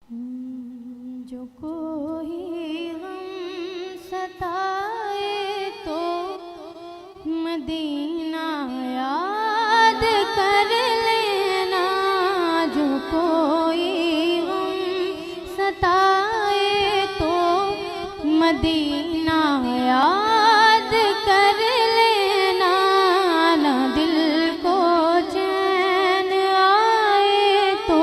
जो कोई गम सताए तो मदीना याद कर लेना। जो कोई गम सताए तो मदीना याद कर लेना। ना दिल को चैन आए तो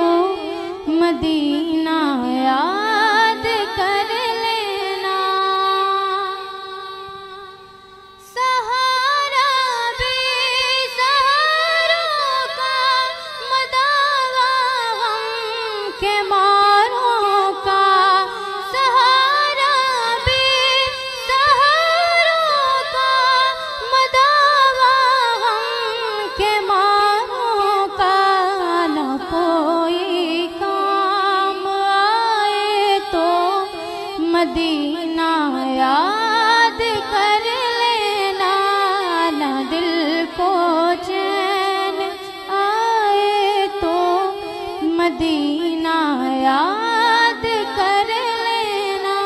मदीना याद कर लेना। सहारा बेसहारों का मदावा गम के मारों का। सहारा बेसहारों का मदावा गम के मारों का। न कोई काम आए तो मदीना याद कर लेना। ना दिल को चैन आए तो मदीना याद कर लेना।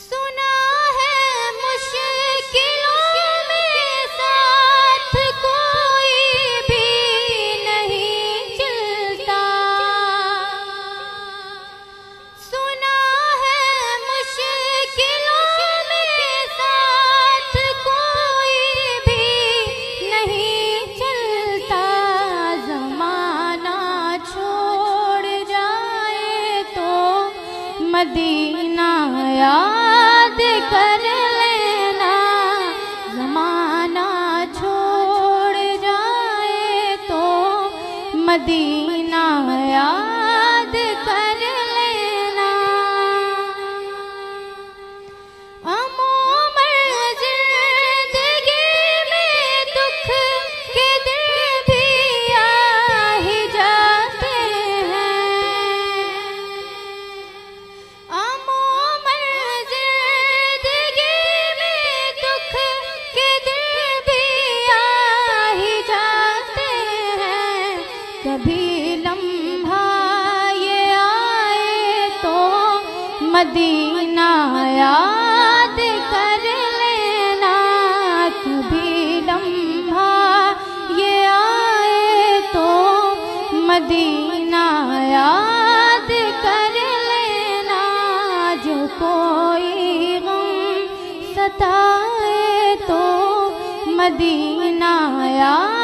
सुना है मुश्किलों में साथ कोई भी नहीं चलता। सुना है मुश्किलों में साथ कोई भी नहीं चलता। ज़माना छोड़ जाए तो मदीना याद कर लेना। ज़माना छोड़ जाए तो मदीना याद कर लेना। अमूमन ज़िंदगी में दुख के दिन भी आ ही जाते हैं। अमूमन ज़िंदगी में दुख के दिन भी आ ही जाते हैं। कभी लम्हा ये आए तो मदीना याद कर लेना। कभी लम्हा ये आए तो मदीना याद कर लेना। जो कोई गम सताए तो मदीना याद